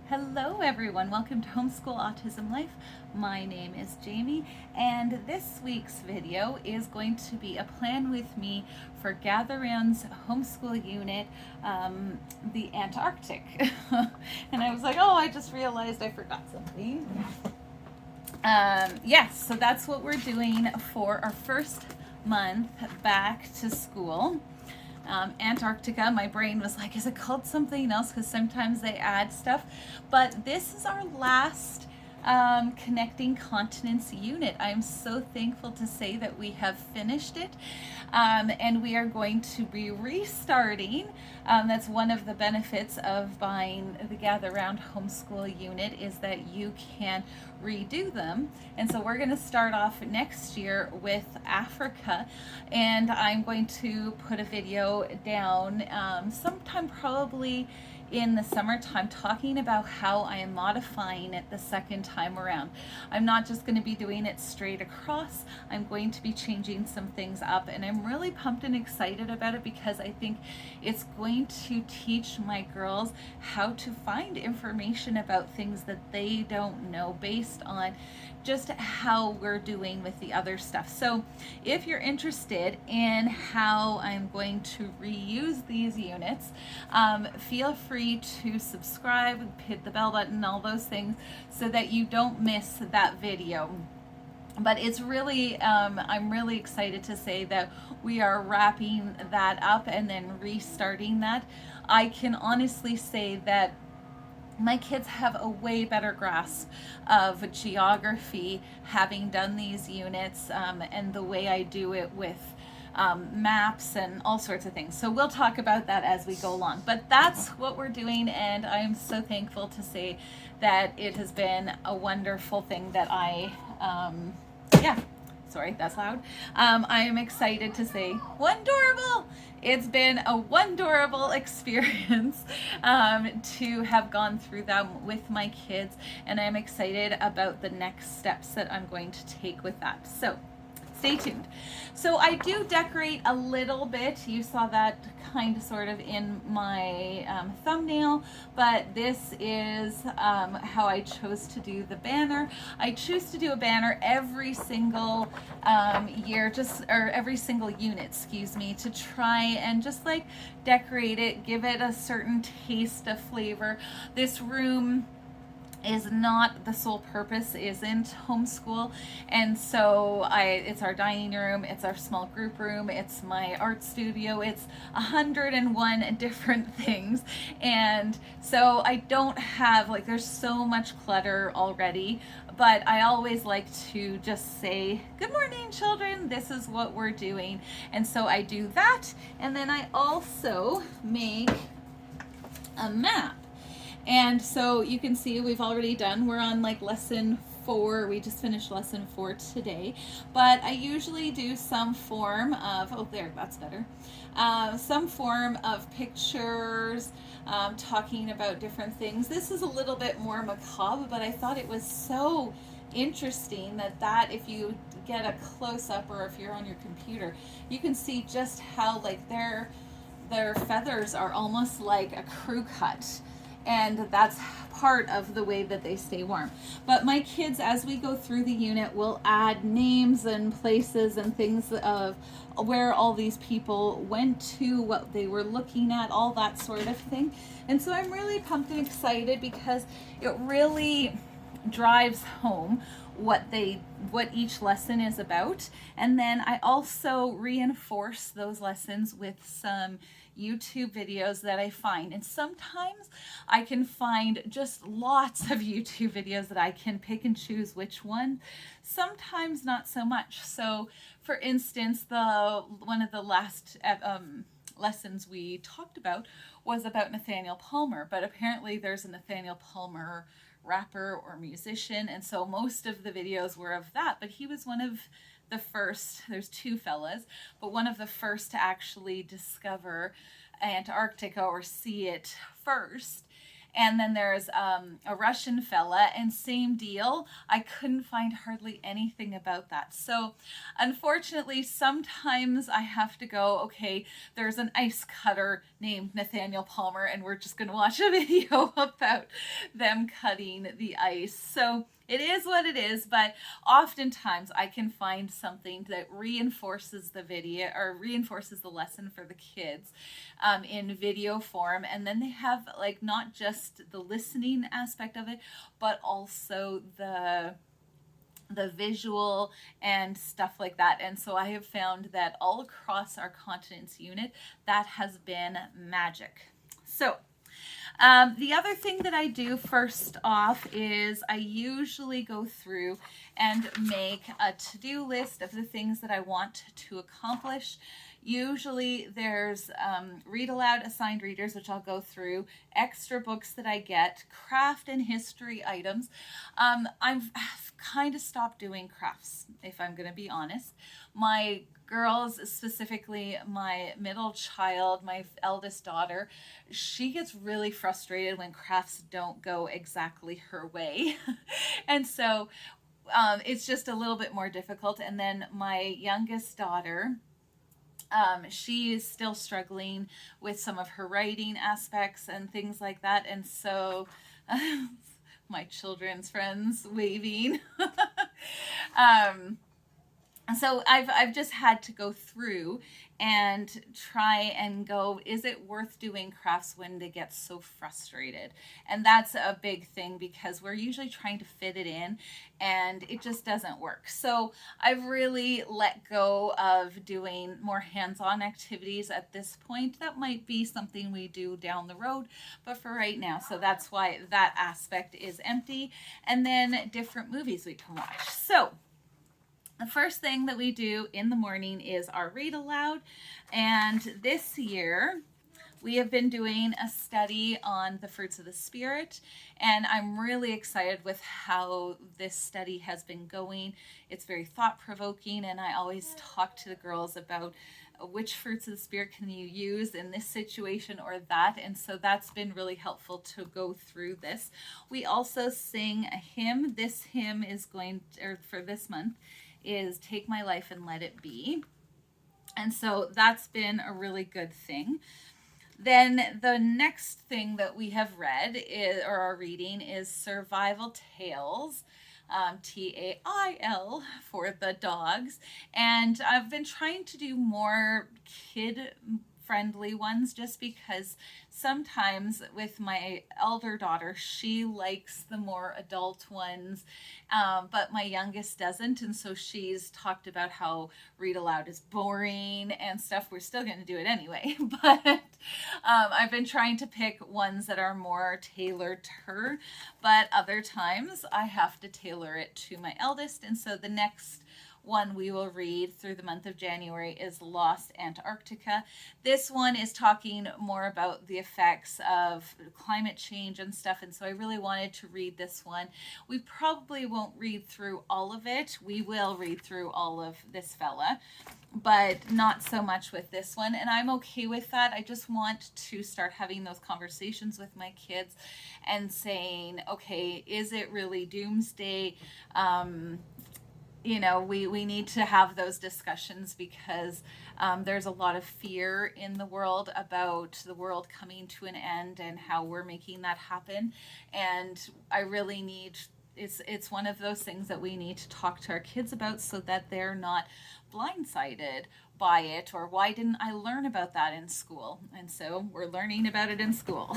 Hello everyone, welcome to Homeschool Autism Life. My name is Jamie and this week's video is going to be a plan with me for Gather Round's homeschool unit, the Antarctic. And I was like, oh, I just realized I forgot something. Yes, so that's what we're doing for our first month back to school. Antarctica, my brain was like, is it called something else? Because sometimes they add stuff. But this is our last Connecting Continents unit. I'm so thankful to say that we have finished it. And we are going to be restarting. That's one of the benefits of buying the Gather Round homeschool unit, is that you can redo them. And so we're going to start off next year with Africa, and I'm going to put a video down sometime probably in the summertime, talking about how I am modifying it the second time around. I'm not just going to be doing it straight across. I'm going to be changing some things up, and I'm really pumped and excited about it because I think it's going to teach my girls how to find information about things that they don't know based on just how we're doing with the other stuff. So if you're interested in how I'm going to reuse these units, feel free to subscribe, hit the bell button, all those things, so that you don't miss that video. But it's really, I'm really excited to say that we are wrapping that up and then restarting that. I can honestly say that my kids have a way better grasp of geography having done these units, and the way I do it with maps and all sorts of things. So we'll talk about that as we go along. But that's what we're doing, and I'm so thankful to say that it has been a wonderful thing that sorry, that's loud. I am excited to say wonderful. It's been a wonderful experience to have gone through them with my kids, and I'm excited about the next steps that I'm going to take with that. So stay tuned. So I do decorate a little bit. You saw that kind of sort of in my thumbnail, but this is how I chose to do the banner. I choose to do a banner every single year, or every single unit, excuse me, to try and just like decorate it, give it a certain taste of flavor. This room is not the sole purpose, isn't homeschool, and so it's our dining room, it's our small group room, it's my art studio, it's 101 different things. And so I don't have, like, there's so much clutter already, but I always like to just say, good morning children, this is what we're doing. And so I do that, and then I also make a map. And so you can see we've already done, we're on like lesson 4. We just finished lesson 4 today. But I usually do some form of, oh there, that's better. Some form of pictures, talking about different things. This is a little bit more macabre, but I thought it was so interesting that if you get a close-up, or if you're on your computer, you can see just how like their feathers are almost like a crew cut. And that's part of the way that they stay warm. But my kids, as we go through the unit, will add names and places and things of where all these people went to, what they were looking at, all that sort of thing. And so I'm really pumped and excited because it really drives home what each lesson is about. And then I also reinforce those lessons with some YouTube videos that I find. And sometimes I can find just lots of YouTube videos that I can pick and choose which one. Sometimes not so much. So for instance, one of the last lessons we talked about was about Nathaniel Palmer, but apparently there's a Nathaniel Palmer rapper or musician, and so most of the videos were of that. But he was one of the first, there's 2 fellas, but one of the first to actually discover Antarctica or see it first. And then there's a Russian fella, and same deal. I couldn't find hardly anything about that. So unfortunately, sometimes I have to go, okay, there's an ice cutter named Nathaniel Palmer, and we're just going to watch a video about them cutting the ice. So it is what it is, but oftentimes I can find something that reinforces the video or reinforces the lesson for the kids in video form. And then they have like not just the listening aspect of it, but also the visual and stuff like that. And so I have found that all across our continence unit, that has been magic. So the other thing that I do first off is I usually go through and make a to-do list of the things that I want to accomplish. Usually there's read aloud assigned readers, which I'll go through, extra books that I get, craft and history items. I've kind of stopped doing crafts, if I'm going to be honest. My girls, specifically my middle child, my eldest daughter, she gets really frustrated when crafts don't go exactly her way. And so it's just a little bit more difficult. And then my youngest daughter, she is still struggling with some of her writing aspects and things like that. And so my children's friends waving. So I've just had to go through and try and go, is it worth doing crafts when they get so frustrated? And that's a big thing because we're usually trying to fit it in and it just doesn't work. So I've really let go of doing more hands-on activities at this point. That might be something we do down the road, but for right now, so that's why that aspect is empty. And then different movies we can watch. So the first thing that we do in the morning is our read aloud. And this year we have been doing a study on the fruits of the Spirit. And I'm really excited with how this study has been going. It's very thought-provoking, and I always talk to the girls about which fruits of the Spirit can you use in this situation or that. And so that's been really helpful to go through this. We also sing a hymn. This hymn is going to, or for this month, is Take My Life and Let It Be. And so that's been a really good thing. Then the next thing that we have read is, or are reading, is Survival Tales, TAIL for the dogs. And I've been trying to do more kid-friendly ones just because sometimes with my elder daughter, she likes the more adult ones, but my youngest doesn't. And so she's talked about how read aloud is boring and stuff. We're still going to do it anyway, but I've been trying to pick ones that are more tailored to her, but other times I have to tailor it to my eldest. And so the next one we will read through the month of January is Lost Antarctica. This one is talking more about the effects of climate change and stuff, and so I really wanted to read this one. We probably won't read through all of it. We will read through all of this fella, but not so much with this one, and I'm okay with that. I just want to start having those conversations with my kids and saying, okay, is it really doomsday? You know, we need to have those discussions because there's a lot of fear in the world about the world coming to an end and how we're making that happen. And I really need, it's one of those things that we need to talk to our kids about so that they're not blindsided by it, or why didn't I learn about that in school? And so we're learning about it in school.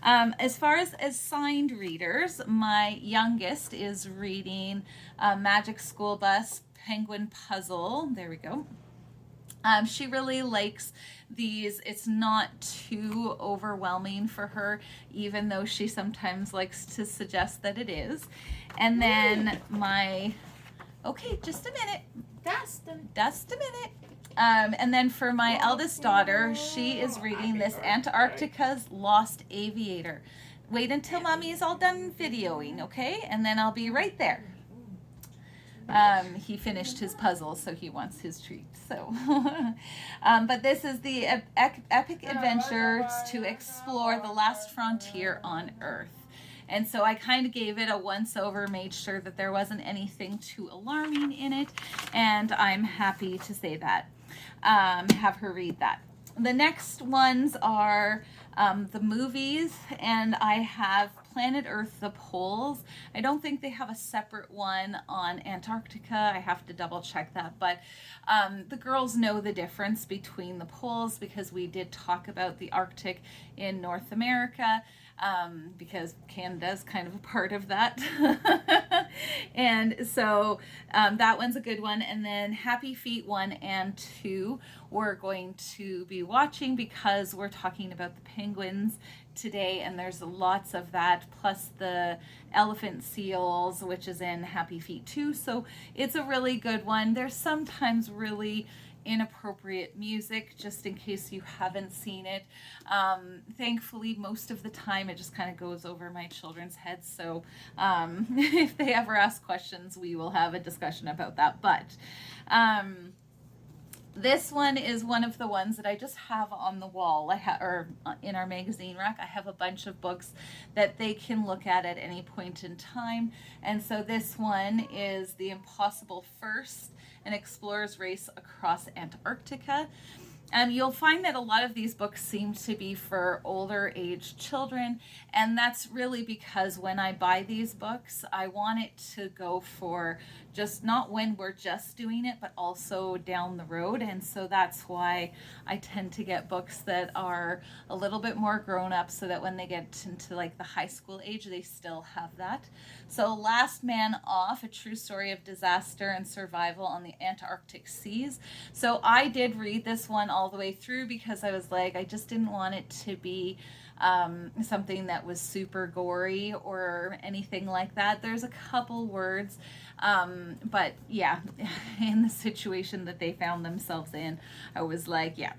As far as assigned readers, my youngest is reading Magic School Bus, Penguin Puzzle. There we go. She really likes these. It's not too overwhelming for her, even though she sometimes likes to suggest that it is. And then my, okay, just a minute. Just a minute. And then for my eldest daughter, she is reading this Antarctica's Lost Aviator. Wait until Mommy is all done videoing, okay? And then I'll be right there. He finished his puzzle, so he wants his treat. So, but this is the epic adventures to explore the last frontier on Earth. And so I kind of gave it a once over, made sure that there wasn't anything too alarming in it, and I'm happy to say that. Have her read that. The next ones are the movies, and I have Planet Earth, The Poles. I don't think they have a separate one on Antarctica. I have to double check that, but the girls know the difference between the poles because we did talk about the Arctic in North America. Because Canada is kind of a part of that. And so that one's a good one. And then Happy Feet 1 and 2 we're going to be watching because we're talking about the penguins today, and there's lots of that, plus the elephant seals, which is in Happy Feet 2. So it's a really good one. There's sometimes really inappropriate music, just in case you haven't seen it. Thankfully, most of the time it just kind of goes over my children's heads, so if they ever ask questions, we will have a discussion about that. But this one is one of the ones that I just have on the wall. Or in our magazine rack. I have a bunch of books that they can look at any point in time. And so this one is The Impossible First, an explorer's race across Antarctica. And you'll find that a lot of these books seem to be for older age children, and that's really because when I buy these books, I want it to go for just not when we're just doing it, but also down the road. And so that's why I tend to get books that are a little bit more grown up, so that when they get into like the high school age, they still have that. So Last Man Off, a true story of disaster and survival on the Antarctic seas. So I did read this one all the way through because I was like, I just didn't want it to be something that was super gory or anything like that. There's a couple words, but yeah, in the situation that they found themselves in, I was like, yeah.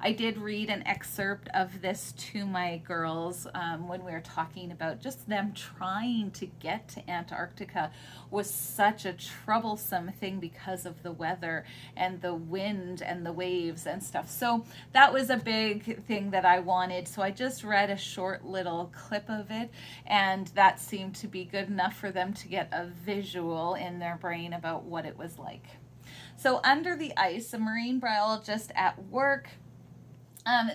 I did read an excerpt of this to my girls when we were talking about just them trying to get to Antarctica was such a troublesome thing because of the weather and the wind and the waves and stuff. So that was a big thing that I wanted. So I just read a short little clip of it, and that seemed to be good enough for them to get a visual in their brain about what it was like. So Under the Ice, a marine biologist at work.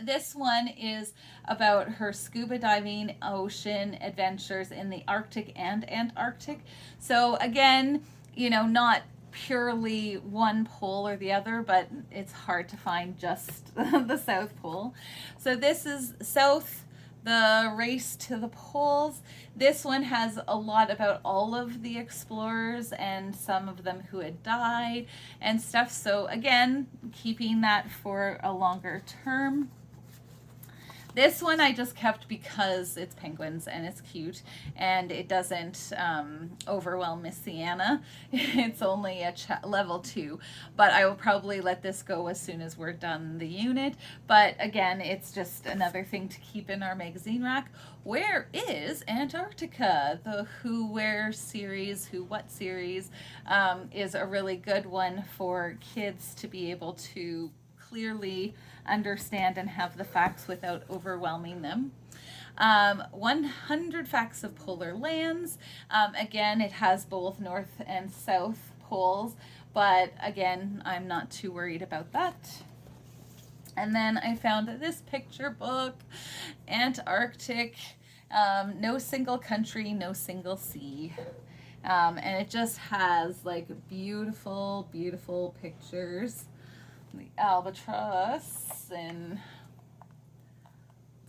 This one is about her scuba diving ocean adventures in the Arctic and Antarctic. So again, not purely one pole or the other, but it's hard to find just the South Pole. So this is South, the race to the poles. This one has a lot about all of the explorers and some of them who had died and stuff. So again, keeping that for a longer term. This one I just kept because it's penguins and it's cute and it doesn't overwhelm Miss Sienna. It's only a level 2, but I will probably let this go as soon as we're done the unit. But again, it's just another thing to keep in our magazine rack. Where is Antarctica? The Who, Where series, Who, What series is a really good one for kids to be able to clearly understand and have the facts without overwhelming them. 100 Facts of Polar Lands. Again, it has both North and South poles, but again, I'm not too worried about that. And then I found this picture book, Antarctic, No Single Country, No Single Sea. And it just has like beautiful, beautiful pictures. The albatross, and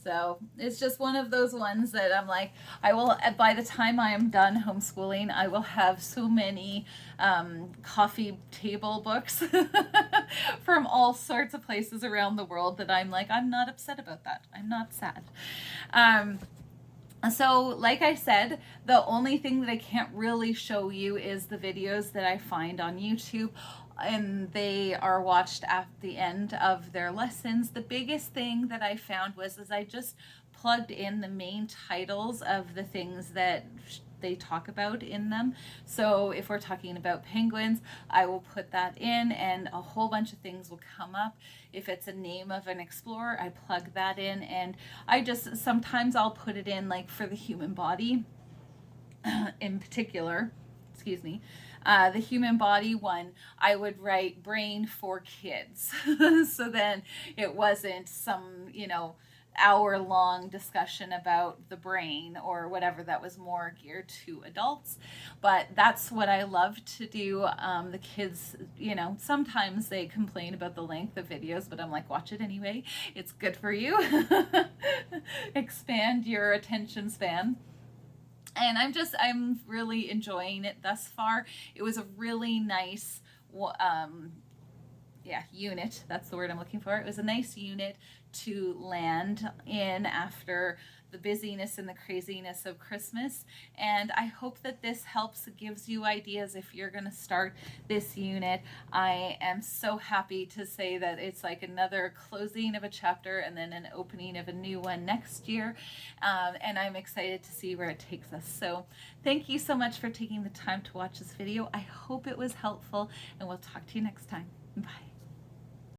so it's just one of those ones that I'm like, I will, by the time I am done homeschooling, I will have so many coffee table books from all sorts of places around the world that I'm like, I'm not upset about that. I'm not sad. So like I said, the only thing that I can't really show you is the videos that I find on YouTube, and they are watched at the end of their lessons. The biggest thing that I found was I just plugged in the main titles of the things that they talk about in them. So if we're talking about penguins, I will put that in and a whole bunch of things will come up. If it's a name of an explorer, I plug that in, and I just sometimes I'll put it in like for the human body in particular, excuse me, the human body one, I would write brain for kids. So then it wasn't some, hour-long discussion about the brain or whatever that was more geared to adults. But that's what I love to do. The kids, sometimes they complain about the length of videos, but I'm like, watch it anyway. It's good for you. Expand your attention span. And I'm really enjoying it thus far. It was a really nice unit. That's the word I'm looking for. It was a nice unit to land in after the busyness and the craziness of Christmas. And I hope that this helps, gives you ideas if you're going to start this unit. I am so happy to say that it's like another closing of a chapter and then an opening of a new one next year. And I'm excited to see where it takes us. So thank you so much for taking the time to watch this video. I hope it was helpful, and we'll talk to you next time. Bye.